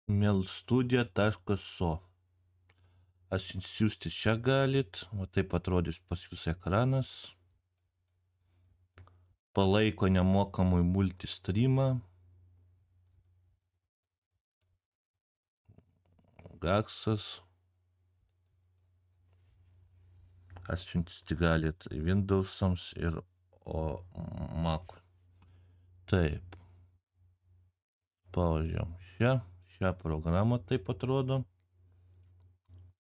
mailstudia.so. Atsiųsti čia galit, o taip atrodys pas jūs ekranas. Palaiko nemokamai multistreamą. Garsas. Atsiųsti galit Windowsams ir Mac'ui. Taip. Spaudžiam šią programą taip atrodo.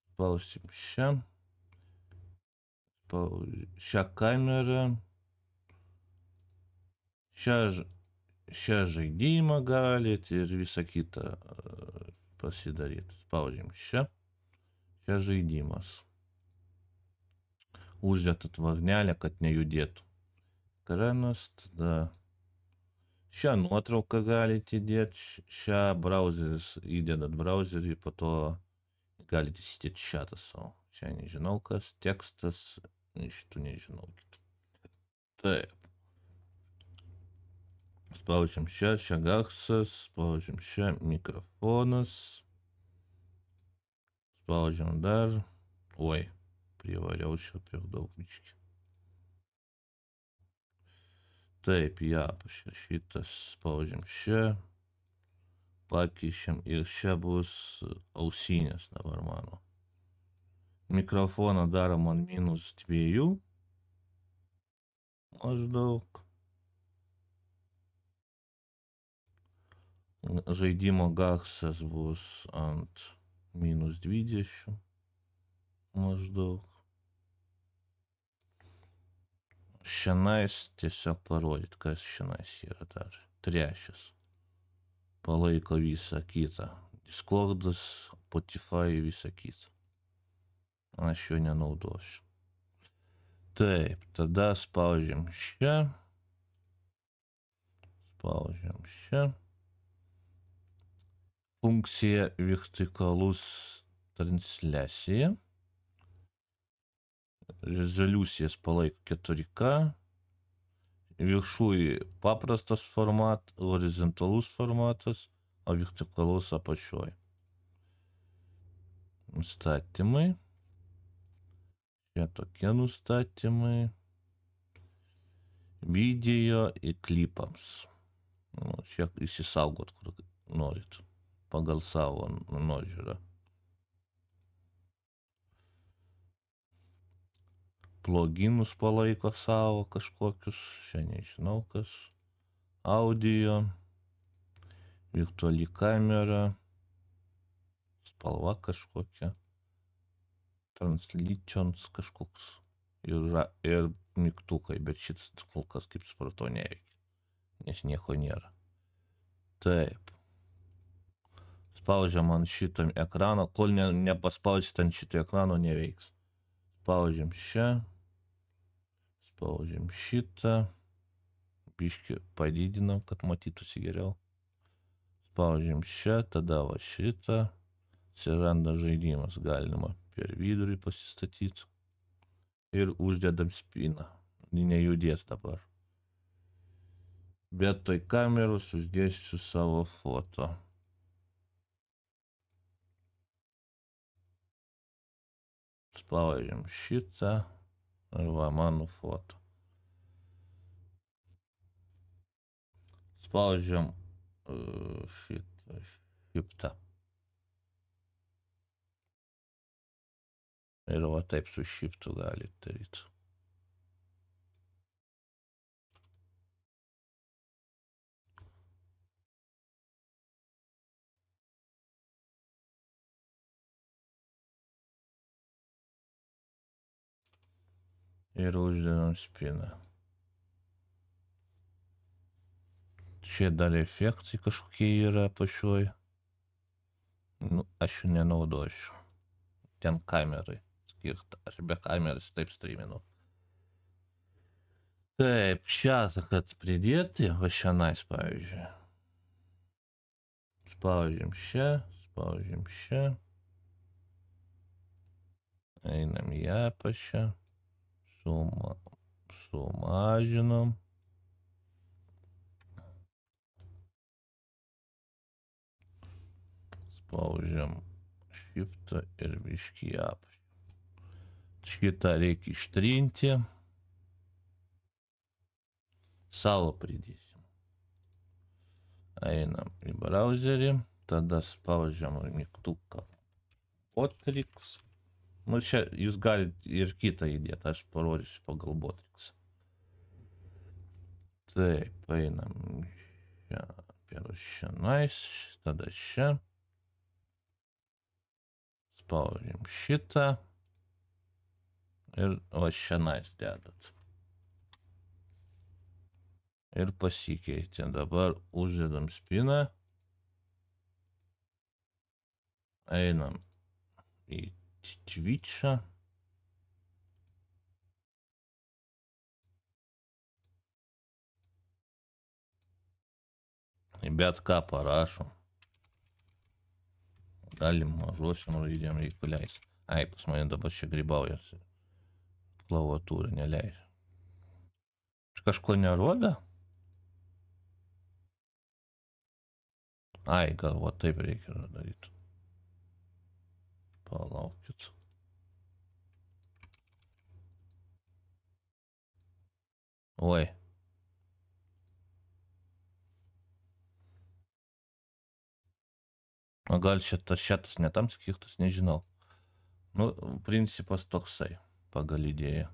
Spausim šią kamerą. Šią žaidimą galit ir visą kitą pasidaryti. Spaudžiam šią žaidimas. Uždėtat varnelę, kad nejudėtų ekranas, tada šią nuotrauką galite įdėti, šią brauzeris įdedat brauserį, po to galite įsidėti šatą savo. Čia nežinau kas, tekstas, šitų nežinau kitų. Taip. Spaudžiam šią garsas, spaudžiam šią mikrofonas, spaudžiam dar, privariau čia per daug biškį. Taip, šitas spaudžiam šią, pakeičiam ir čia bus ausinės dabar mano. Mikrofoną darom ant -2 maždaug. Žaidimo garsas bus ant -20 maždaug. Šiandien tiesiog parodyt, kas šiandien yra dar. Trečias. Palaiko visą kitą. Discordas, Spotify, visą kitą. Aš jo nenaudosiu. Taip, tada spaudžiam šią. Funkcija vertikalus transliacija. Rezoliucijas palaiko 4K. Viršui paprastas format, horizontalus formatas, o vertikalus apačioj. Nustatymai. Čia tokie nustatymai. Video ir klipams. Čia įsisaugot, kur norit. Pagal savo nuožiūrą. Pluginus palaiko savo kažkokius, čia nežinau kas. Audio, virtuali kamera, spalva kažkokia, translyčions kažkoks ir mygtukai, bet šitas kol kas kaip supratau neveikia, nes nieko nėra. Taip. Spaudžiam ant šitą ekraną, kol nepaspaudžiat ant šitą ekrano neveiks. Spaudžiam šią. Spaudžiam šitą. Biškį padidinam, kad matytųsi geriau. Spaudžiam šią, tada va šitą. Atsiranda žaidimas, galima per vidurį pasistatyti. Ir uždedam spiną. Nejudės dabar. Vietoj kameros uždėsiu savo foto. Spaudžiam šitą. Ir va, mano foto. Spaudžiam šitą. Ir va taip su šiftu galit daryti. Ir uždedam spiną. Čia dar efektai kažkokie yra apačioj. Aš jų nenaudosiu. Ten kamerai skirta. Aš be kameros taip streaminu. Taip, čia, kad pridėti, va šiandien, pavyzdžiui. Spaudžiam šią. Einam į apačią. Sumažinam. Spaudžiam shiftą ir biškį apačią. Šitą reikia ištrinti. Savo pridėsim. Einam į browserį. Tada spaudžiam mygtuką Botrix. Nu, čia jūs galite ir kitą įdėti. Aš parodysiu pagal Botrix. Taip, einam čia. Pirus šiandien. Tada čia. Spaudžiam šitą. Ir va šiandien dedat. Ir pasikeitė. Dabar uždedam spiną. Einam į Twitch'ą. Bet ką parašom. Galim mažosiam raidėm reikia leisti. Ai, pas mane dabar čia grybaujasi. Klaviatūra neleidžia. Kažko nerodo? Ai, gal va taip reikia daryti. Palaukit. Oi. O gal šitas ne tam skirtas, nežinau. Nu, principas toksai, pagal idėją.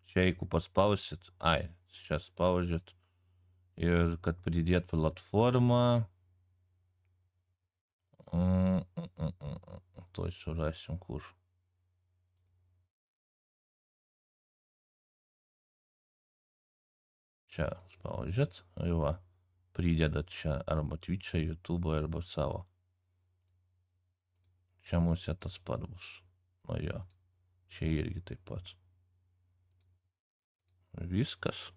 Čia jeigu paspausit, ai, čia spaudžiat. Ir kad pridėt platformą. Tuoj surasim kur. Čia spaudžiat, ir va, pridedat čia arba Twitch'ą, YouTube'ą, arba savo. Čia mūsų tas pat bus. Nu jo, čia irgi taip pat. Viskas.